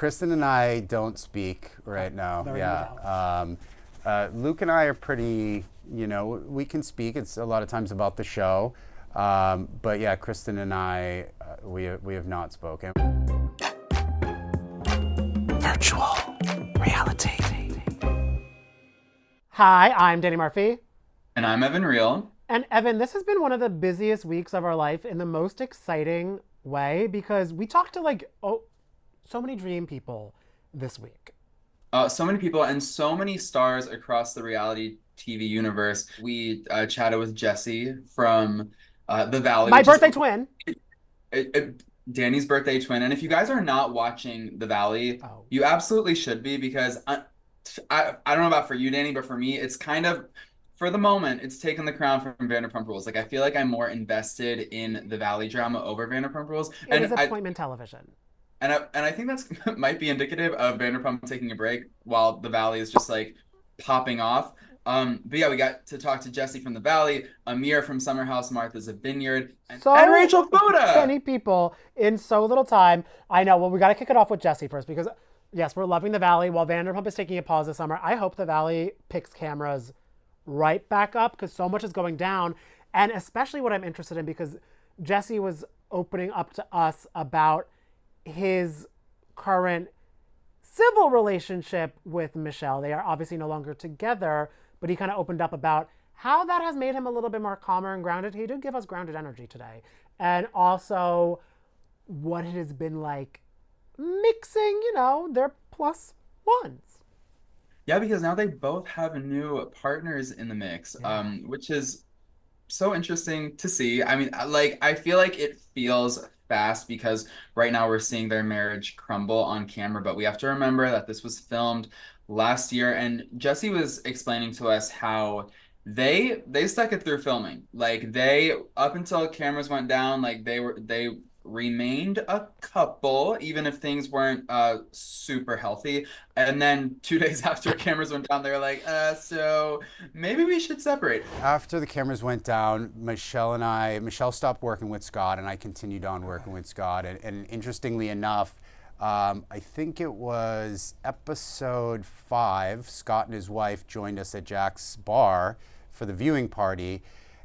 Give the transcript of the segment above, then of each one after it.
Kristen and I don't speak right now. Luke and I are pretty, we can speak. It's a lot of times about the show. But yeah, Kristen and I, we have not spoken. Virtual reality. Hi, I'm Danny Murphy. And I'm Evan Real. And Evan, this has been one of the busiest weeks of our life in the most exciting way because we talked to so many dream people this week. So many people and so many stars across the reality TV universe. We chatted with Jesse from the Valley. My birthday twin. Danny's birthday twin. And if you guys are not watching the Valley, you absolutely should be, because I don't know about for you, Danny, but for me, it's kind of, for the moment, it's taken the crown from Vanderpump Rules. Like, I feel like I'm more invested in the Valley drama over Vanderpump Rules. It is appointment television. And I think that's might be indicative of Vanderpump taking a break while the Valley is just like popping off. But yeah, we got to talk to Jesse from the Valley, Amir from Summer House, Martha's of Vineyard, and Rachel Fuda. Many people in so little time. I know. Well, we got to kick it off with Jesse first because, yes, we're loving the Valley while Vanderpump is taking a pause this summer. I hope the Valley picks cameras right back up because so much is going down, and especially what I'm interested in because Jesse was opening up to us about his current civil relationship with Michelle. They are obviously no longer together, but he kind of opened up about how that has made him a little bit more calmer and grounded. He did give us grounded energy today. And also what it has been like mixing, their plus ones. Yeah, because now they both have new partners in the mix, which is so interesting to see. I mean, I feel like it feels fast because right now we're seeing their marriage crumble on camera, but we have to remember that this was filmed last year, and Jesse was explaining to us how they stuck it through filming. Like, they, up until cameras went down, like they remained a couple, even if things weren't super healthy. And then 2 days after cameras went down, they were like, so maybe we should separate. After the cameras went down, Michelle stopped working with Scott, and I continued on working with Scott. And interestingly enough, I think it was episode 5, Scott and his wife joined us at Jack's bar for the viewing party.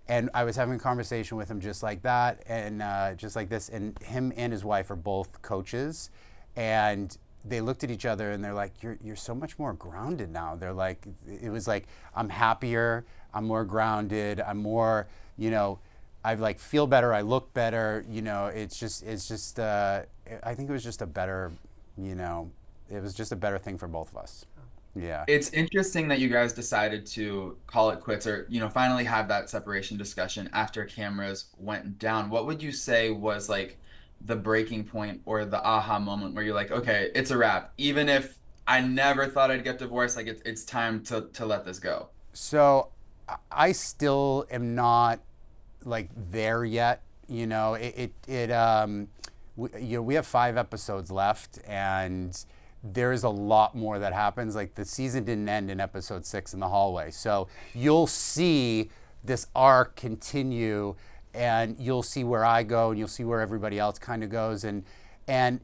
And I was having a conversation with him just like that, and just like this, and him and his wife are both coaches, and they looked at each other and they're like, you're so much more grounded now. They're like, it was like, I'm happier, I'm more grounded, I'm more, I feel better, I look better, it's just, I think it was just a better, it was just a better thing for both of us. Yeah. It's interesting that you guys decided to call it quits, or, finally have that separation discussion after cameras went down. What would you say was like the breaking point or the aha moment where you're like, okay, it's a wrap. Even if I never thought I'd get divorced, like it's time to let this go. So I still am not like there yet. We have 5 episodes left, and there is a lot more that happens. Like, the season didn't end in episode 6 in the hallway. So you'll see this arc continue, and you'll see where I go, and you'll see where everybody else kind of goes. And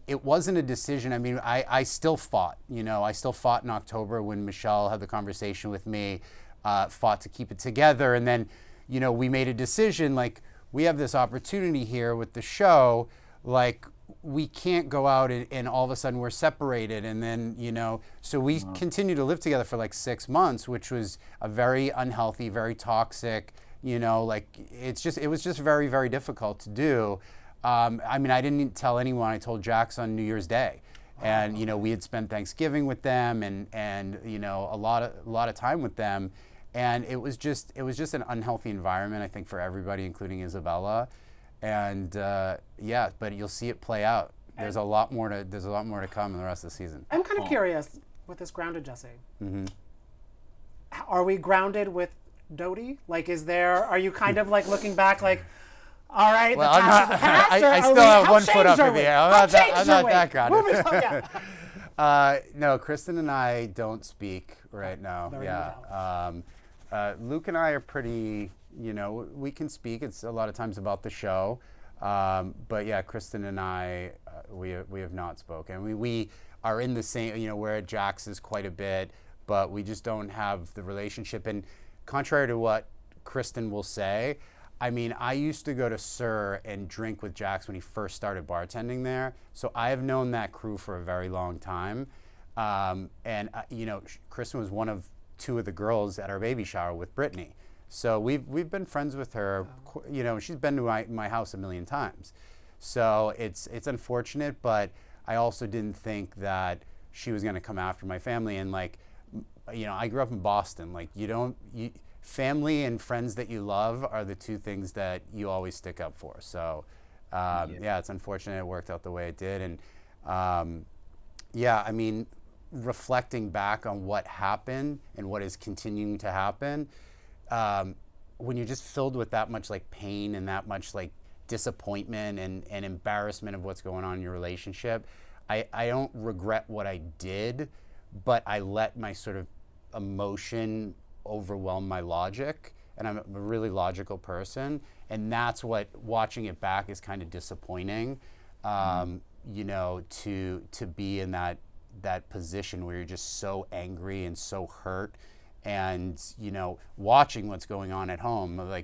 it wasn't a decision. I mean, I still fought, I still fought in October when Michelle had the conversation with me, fought to keep it together. And then, we made a decision, like, we have this opportunity here with the show, like, we can't go out and all of a sudden we're separated. And then, so we continued to live together for like 6 months, which was a very unhealthy, very toxic, it was just very, very difficult to do. I mean, I didn't tell anyone. I told Jax on New Year's Day. And, we had spent Thanksgiving with them and a lot of time with them. And it was just an unhealthy environment, I think, for everybody, including Isabella. And but you'll see it play out. There's a lot more to come in the rest of the season. I'm kind of curious with this grounded Jesse. Mm-hmm. Are we grounded with Doute? Like, are you kind of like looking back, like, all right, well, the past is the past? I still have one foot up in the air. I'm not that grounded. No, Kristen and I don't speak right now. Luke and I are pretty, we can speak. It's a lot of times about the show. But yeah, Kristen and I, we have not spoken. We are in the same, we're at Jax's quite a bit, but we just don't have the relationship. And contrary to what Kristen will say, I mean, I used to go to Sir and drink with Jax when he first started bartending there. So I have known that crew for a very long time. Kristen was one of two of the girls at our baby shower with Brittany. So we've been friends with her. She's been to my house a million times. So it's unfortunate, but I also didn't think that she was going to come after my family. And I grew up in Boston. Family and friends that you love are the two things that you always stick up for. So it's unfortunate it worked out the way it did. And I mean, reflecting back on what happened and what is continuing to happen, when you're just filled with that much pain and that much disappointment and embarrassment of what's going on in your relationship, I don't regret what I did, but I let my sort of emotion overwhelm my logic, and I'm a really logical person, and that's what watching it back is kind of disappointing. To be in that position where you're just so angry and so hurt, and watching what's going on at home, I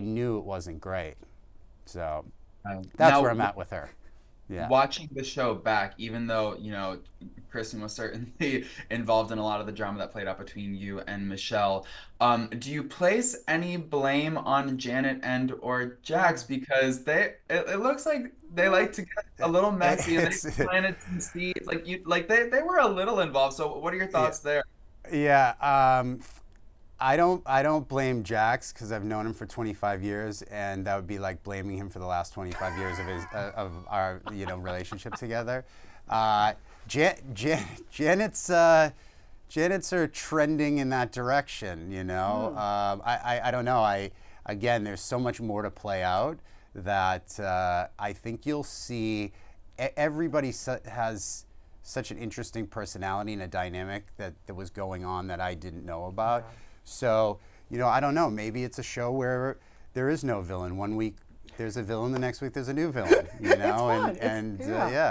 knew it wasn't great. So that's where I'm at with her. Yeah. Watching the show back, even though, Kristen was certainly involved in a lot of the drama that played out between you and Michelle, do you place any blame on Janet and or Jax? Because it looks like they like to get a little messy and they planted some seeds. They were a little involved. So what are your thoughts there? Yeah. I don't blame Jax because I've known him for 25 years, and that would be like blaming him for the last 25 years of our relationship together. Janet's are trending in that direction. I don't know. Again, there's so much more to play out that I think you'll see. Everybody has such an interesting personality and a dynamic that was going on that I didn't know about. Yeah. So, I don't know. Maybe it's a show where there is no villain. One week there's a villain, the next week there's a new villain.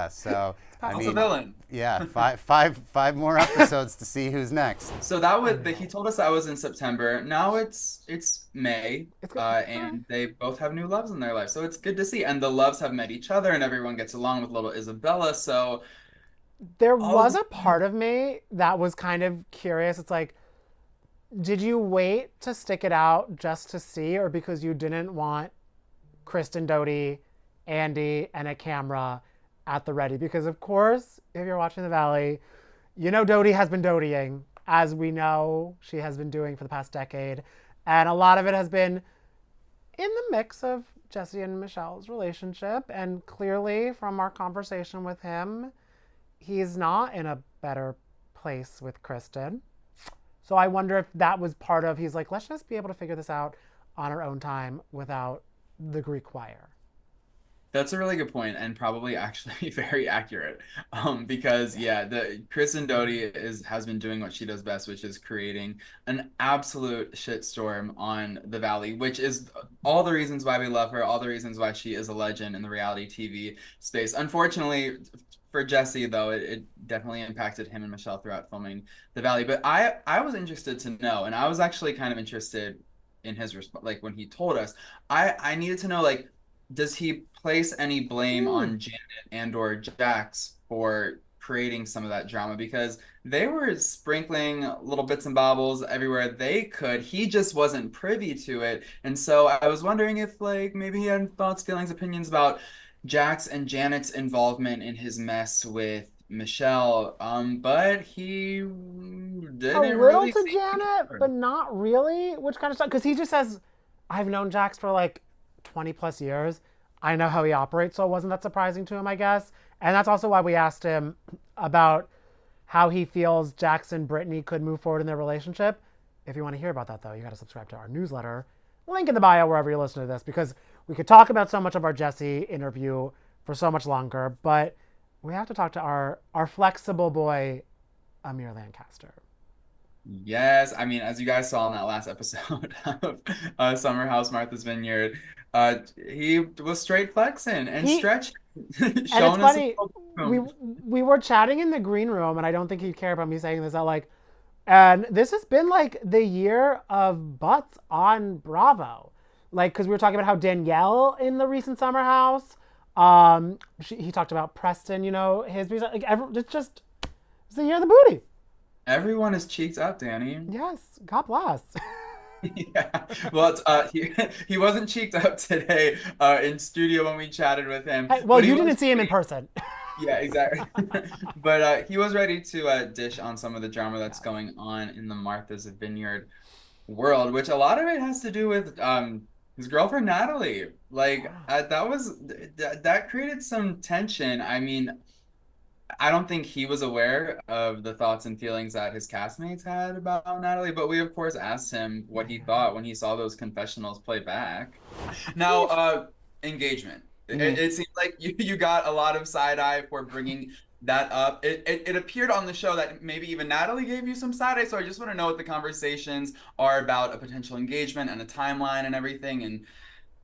So I mean, a villain. Yeah, five more episodes to see who's next. So he told us that was in September. Now it's May, and they both have new loves in their life. So it's good to see, and the loves have met each other, and everyone gets along with little Isabella. So there was a part of me that was kind of curious. It's like, did you wait to stick it out just to see, or because you didn't want Kristen Doute, Andy, and a camera at the ready? Because of course, if you're watching The Valley, Doute has been dotying, as we know she has been doing for the past decade. And a lot of it has been in the mix of Jesse and Michelle's relationship. And clearly from our conversation with him, he's not in a better place with Kristen. So I wonder if that was part of, he's like, let's just be able to figure this out on our own time without the Greek wire. That's a really good point, and probably actually very accurate. Because the Kristen Doute has been doing what she does best, which is creating an absolute shitstorm on the Valley, which is all the reasons why we love her, all the reasons why she is a legend in the reality TV space. Unfortunately, for Jesse, though, it definitely impacted him and Michelle throughout filming The Valley. But I was interested to know, and I was actually kind of interested in his response. When he told us, I needed to know, does he place any blame on Janet and or Jax for creating some of that drama? Because they were sprinkling little bits and bobbles everywhere they could. He just wasn't privy to it. And so I was wondering if maybe he had thoughts, feelings, opinions about Jax and Janet's involvement in his mess with Michelle, but he didn't a little really to Janet, but not really, which kind of stuff, because he just says, I've known Jax for 20 plus years. I know how he operates, so it wasn't that surprising to him, I guess. And that's also why we asked him about how he feels Jax and Brittany could move forward in their relationship. If you want to hear about that, though, you got to subscribe to our newsletter. Link in the bio wherever you listen to this, because we could talk about so much of our Jesse interview for so much longer, but we have to talk to our flexible boy, Amir Lancaster. Yes, I mean, as you guys saw in that last episode of Summer House Martha's Vineyard, he was straight flexing and He stretching, And it's showing us. funny, we were chatting in the green room, and I don't think he'd care about me saying this. That like, and this has been like the year of butts on Bravo, like because we were talking about how Danielle in the recent Summer House, he talked about Preston, his like it's the year of the booty. Everyone is cheeks up, Danny. Yes, God bless. Yeah. Well, he wasn't cheeked up today in studio when we chatted with him, Well, but he you was. didn't see him in person. Yeah, exactly. But he was ready to dish on some of the drama that's going on in the Martha's Vineyard world, which a lot of it has to do with his girlfriend Natalie. Like that created some tension. I mean, I don't think he was aware of the thoughts and feelings that his castmates had about Natalie, but we of course asked him what he thought when he saw those confessionals play back. Now, engagement. It seems like you got a lot of side eye for bringing that up. It appeared on the show that maybe even Natalie gave you some side eye, so I just want to know what the conversations are about a potential engagement and a timeline and everything. And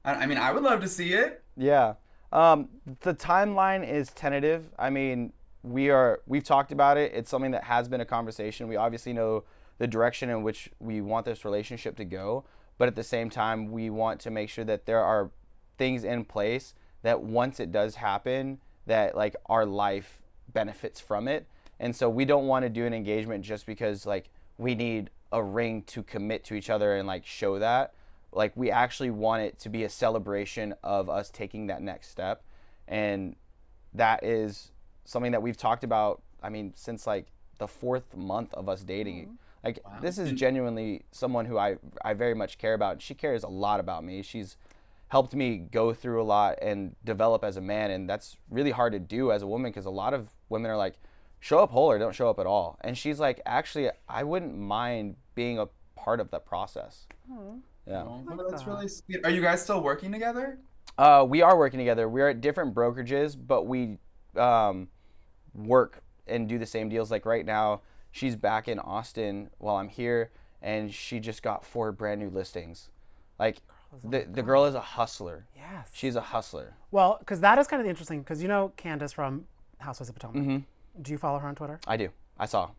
I mean, I would love to see it. Yeah. The timeline is tentative. I mean, we've talked about it. It's something that has been a conversation. We obviously know the direction in which we want this relationship to go, but at the same time, we want to make sure that there are things in place that once it does happen, that like our life benefits from it. And so we don't want to do an engagement just because like we need a ring to commit to each other and like show that. Like we actually want it to be a celebration of us taking that next step. And that is something that we've talked about, I mean, since like the 4th month of us dating. Like this is genuinely someone who I very much care about. She cares a lot about me. She's helped me go through a lot and develop as a man, and that's really hard to do as a woman because a lot of women are like, show up whole or don't show up at all. And she's like, actually, I wouldn't mind being a part of that process. Yeah. Oh, that's really sweet. Are you guys still working together? We are working together. We're at different brokerages, but we work and do the same deals. Like right now, she's back in Austin while I'm here, and she just got 4 brand new listings. Like the girl is a hustler. Yes. She's a hustler. Well, because that is kind of interesting, because Candace from Housewives of Potomac. Do you follow her on Twitter? I do. I saw.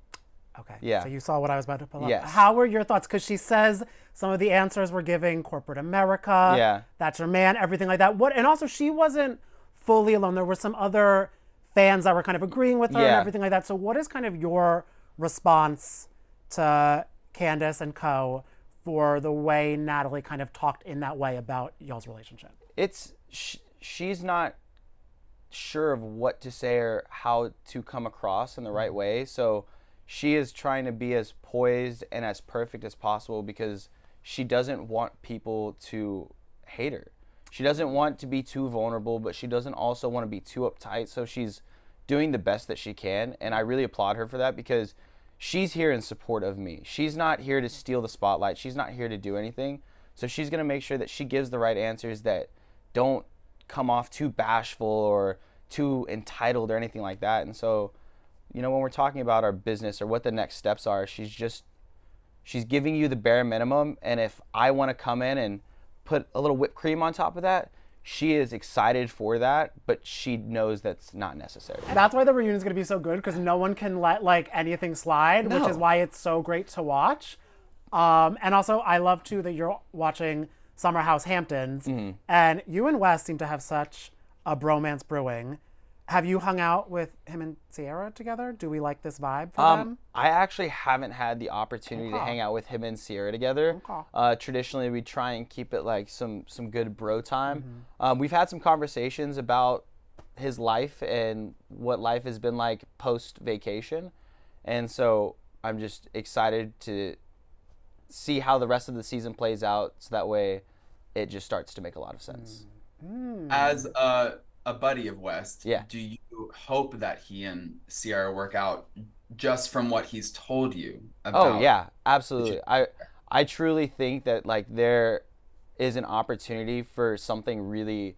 Okay. Yeah. So you saw what I was about to pull up. Yes. How were your thoughts? Because she says some of the answers were giving corporate America. Yeah. That's her man, everything like that. And also she wasn't fully alone. There were some other fans that were kind of agreeing with her and Yeah. everything like that. So what is kind of your response to Candace and co for the way Natalie kind of talked in that way about y'all's relationship? She's not sure of what to say or how to come across in the right way. So she is trying to be as poised and as perfect as possible because she doesn't want people to hate her. She doesn't want to be too vulnerable, but she doesn't also want to be too uptight. So she's doing the best that she can. And I really applaud her for that because she's here in support of me. She's not here to steal the spotlight. She's not here to do anything. So she's going to make sure that she gives the right answers that don't come off too bashful or too entitled or anything like that. And so, when we're talking about our business or what the next steps are, she's giving you the bare minimum. And if I want to come in and put a little whipped cream on top of that, she is excited for that, but she knows that's not necessary. That's why the reunion is going to be so good, because no one can let like anything slide, which is why it's so great to watch. And also, I love too that you're watching Summer House Hamptons, and you and Wes seem to have such a bromance brewing. Have you hung out with him and Sierra together? Do we like this vibe for them? I actually haven't had the opportunity to hang out with him and Sierra together. Traditionally, we try and keep it like some good bro time. We've had some conversations about his life and what life has been like post-vacation. And so I'm just excited to see how the rest of the season plays out, so that way it just starts to make a lot of sense. As a buddy of West, Yeah. do you hope that he and Sierra work out just from what he's told you about? Oh yeah, absolutely. I truly think that like there is an opportunity for something really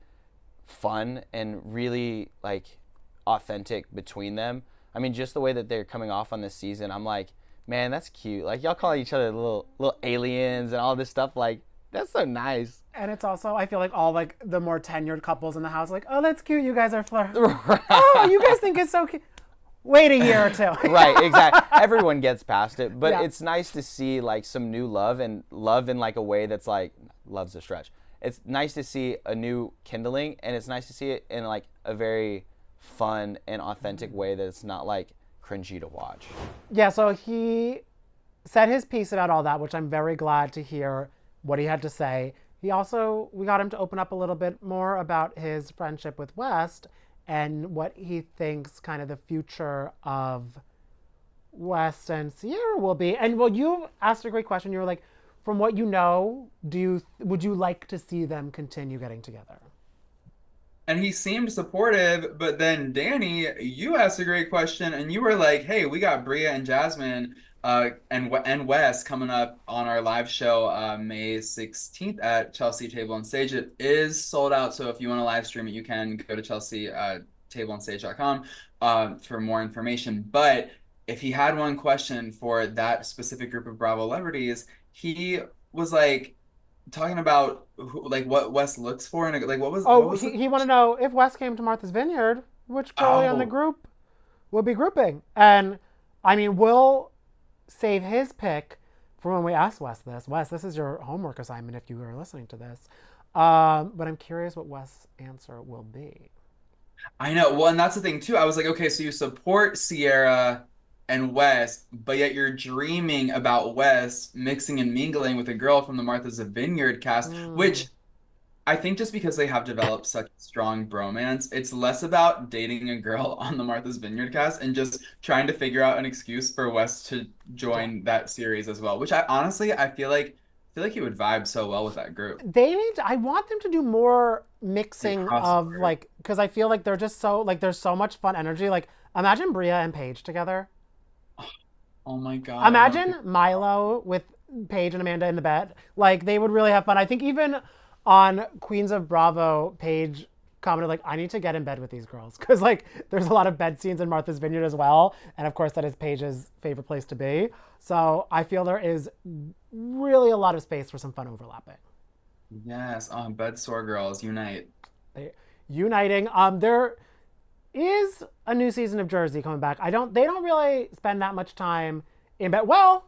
fun and really like authentic between them. I mean, just the way that they're coming off on this season, I'm like, Man, that's cute. Like y'all call each other little aliens and all this stuff. Like that's so nice. And it's also, I feel like all like the more tenured couples in the house, like, oh, that's cute. You guys are flirting. Oh, you guys think it's so cute. Wait a year or two. Right, exactly. Everyone gets past it, but Yeah. it's nice to see like some new love and love in like a way that's like love's a stretch. It's nice to see a new kindling, and it's nice to see it in like a very fun and authentic way that's not like cringy to watch. Yeah, so he said his piece about all that, which I'm very glad to hear what he had to say. We got him to open up a little bit more about his friendship with West and what he thinks kind of the future of West and Sierra will be. And well, you asked a great question. You were like, from what you know, would you like to see them continue getting together? And he seemed supportive, but then Danny, you asked a great question, and you were like, "Hey, we got Bria and Jasmine, and Wes coming up on our live show, May 16th at Chelsea Table and Stage. It is sold out, so if you want to live stream it, you can go to Chelsea tableandstage.com for more information. But if he had one question for that specific group of Bravo celebrities, he was like talking about like what Wes looks for, and like what was he wanted to know if Wes came to Martha's Vineyard, which girlie on the group would be grouping. And I mean, we'll save his pick for when we ask Wes this. Wes, this is your homework assignment if you are listening to this. But I'm curious what Wes' answer will be. I know. Well, and that's the thing too. I was like, okay, so you support Sierra and Wes, but yet you're dreaming about Wes mixing and mingling with a girl from the Martha's Vineyard cast, which I think just because they have developed such a strong bromance, it's less about dating a girl on the Martha's Vineyard cast and just trying to figure out an excuse for Wes to join that series as well, which I honestly, I feel like he would vibe so well with that group. I want them to do more mixing of like, because I feel like they're just so, like, there's so much fun energy. Like, imagine Bria and Paige together. Oh my God. Imagine Milo with Paige and Amanda in the bed. Like, they would really have fun. I think even on Queens of Bravo, Paige commented like, I need to get in bed with these girls. Because like, there's a lot of bed scenes in Martha's Vineyard as well. And of course, that is Paige's favorite place to be. So I feel there is really a lot of space for some fun overlapping. Yes. Oh, bed sore girls, unite. Uniting. There is a new season of Jersey coming back. They don't really spend that much time in bed. Well,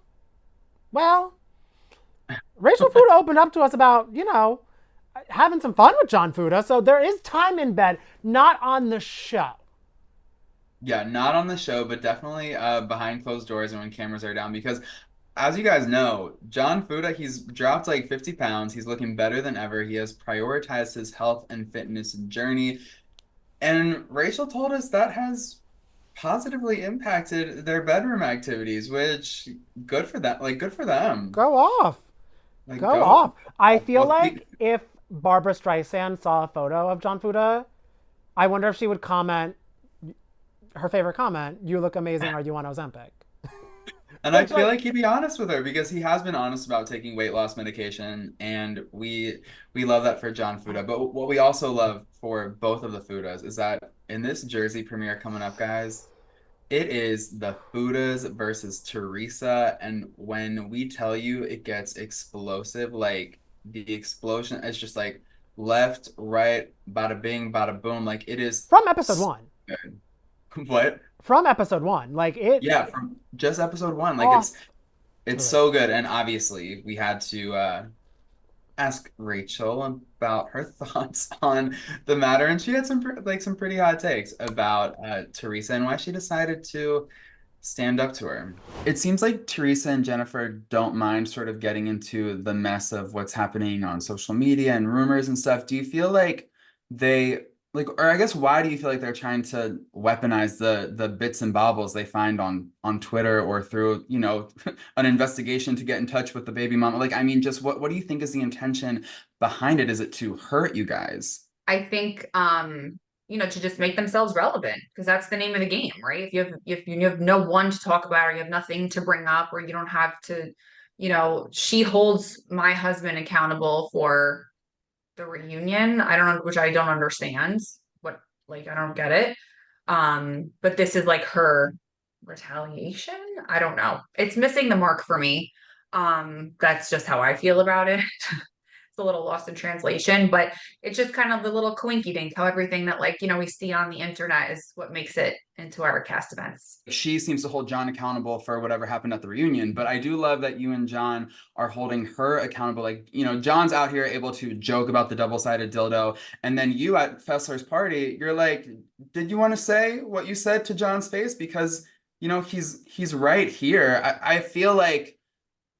Rachel Fuda opened up to us about, having some fun with John Fuda. So there is time in bed, not on the show. Yeah, not on the show, but definitely behind closed doors and when cameras are down. Because as you guys know, John Fuda, he's dropped like 50 pounds. He's looking better than ever. He has prioritized his health and fitness journey. And Rachel told us that has positively impacted their bedroom activities, which good for them. Like, good for them. Go off. Like, Go off. I feel like if Barbara Streisand saw a photo of John Fuda, I wonder if she would comment, her favorite comment, "You look amazing. Are you on Ozempic?" And I feel like he'd be honest with her because he has been honest about taking weight loss medication, and we love that for John Fuda. But what we also love for both of the Fudas is that in this Jersey premiere coming up, guys, it is the Fudas versus Teresa, and when we tell you it gets explosive, like the explosion is just like left, right, bada bing, bada boom, like it is From episode 1. good. What? From episode 1. Like it. Yeah, from just episode 1. Like it's so good. And obviously we had to ask Rachel about her thoughts on the matter, and she had some pretty hot takes about Teresa and why she decided to stand up to her. It seems like Teresa and Jennifer don't mind sort of getting into the mess of what's happening on social media and rumors and stuff. Do you feel like they or I guess why do you feel like they're trying to weaponize the bits and bobbles they find on Twitter or through, an investigation to get in touch with the baby mama? Like, I mean, just what do you think is the intention behind it? Is it to hurt you guys? I think to just make themselves relevant, because that's the name of the game, right? If you have no one to talk about, or you have nothing to bring up, or you don't have to, she holds my husband accountable for the reunion. Which I don't understand. I don't get it. But this is like her retaliation. I don't know. It's missing the mark for me. That's just how I feel about it. It's a little lost in translation, but it's just kind of the little coinky dink, how everything that like, we see on the internet is what makes it into our cast events. She seems to hold John accountable for whatever happened at the reunion, but I do love that you and John are holding her accountable. Like, John's out here able to joke about the double-sided dildo, and then you at Fessler's party, you're like, did you want to say what you said to John's face? Because, he's right here. I feel like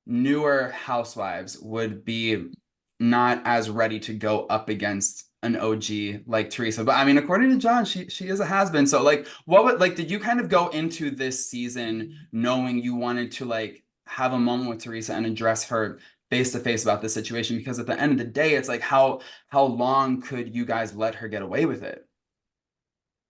newer housewives would be not as ready to go up against an OG like Teresa. But I mean, according to John, she is a has-been. So like, did you kind of go into this season knowing you wanted to like have a moment with Teresa and address her face to face about this situation? Because at the end of the day, it's like, how long could you guys let her get away with it?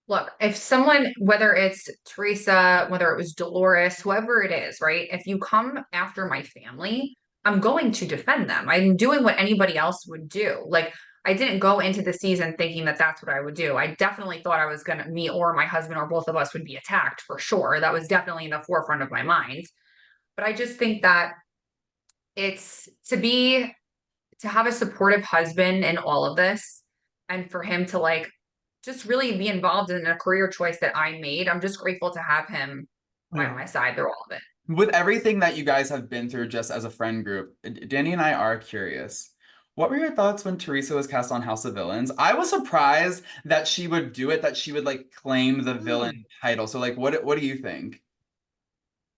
Look, if someone, whether it's Teresa, whether it was Dolores, whoever it is, right? If you come after my family, I'm going to defend them. I'm doing what anybody else would do. Like, I didn't go into the season thinking that that's what I would do. I definitely thought I was me or my husband or both of us would be attacked for sure. That was definitely in the forefront of my mind. But I just think that it's to have a supportive husband in all of this, and for him to like just really be involved in a career choice that I made. I'm just grateful to have him by my side through all of it. With everything that you guys have been through just as a friend group, Danny and I are curious. What were your thoughts when Teresa was cast on House of Villains? I was surprised that she would do it, that she would like claim the villain title. So like, what do you think?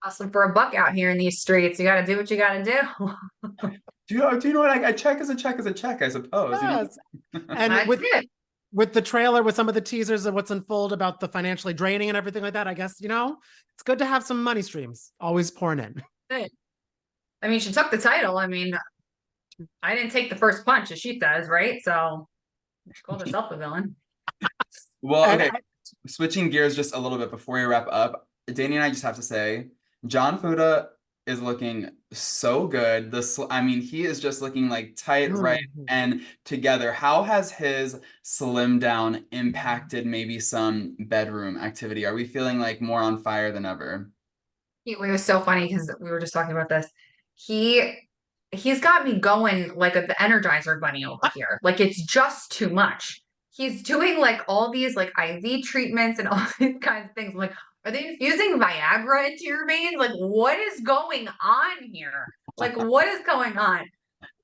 Awesome for a buck out here in these streets. You got to do what you got to do. Do you know what? Like, a check is a check is a check, I suppose. Yes. And That's it. with the trailer, with some of the teasers of what's unfolded about the financially draining and everything like that, I guess, it's good to have some money streams always pouring in. I mean, she took the title. I mean, I didn't take the first punch, as she says, right? So she called herself a villain. Well, okay. Switching gears just a little bit before we wrap up, Danny and I just have to say, John Fuda is looking so good. He is just looking like tight, right, and together. How has his slim down impacted maybe some bedroom activity? Are we feeling like more on fire than ever? It was so funny because we were just talking about this. He's got me going like the Energizer Bunny over here. Like, it's just too much. He's doing like all these like IV treatments and all these kinds of things. I'm like, are they infusing Viagra into your veins? Like, what is going on here? Like, what is going on?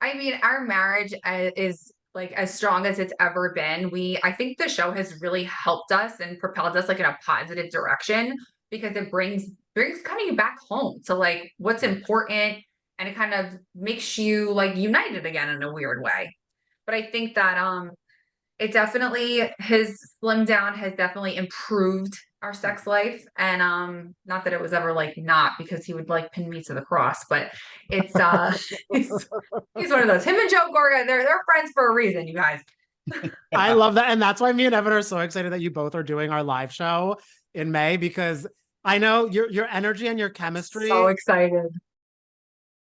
I mean, our marriage is like as strong as it's ever been. I think the show has really helped us and propelled us like in a positive direction, because it brings kind of you back home to like what's important, and it kind of makes you like united again in a weird way. But I think that it definitely, his slim down has definitely improved our sex life. And not that it was ever like not, because he would like pin me to the cross, but it's he's one of those. Him and Joe Gorga, they're friends for a reason, you guys. I love that. And that's why me and Evan are so excited that you both are doing our live show in May, because I know your energy and your chemistry. So excited.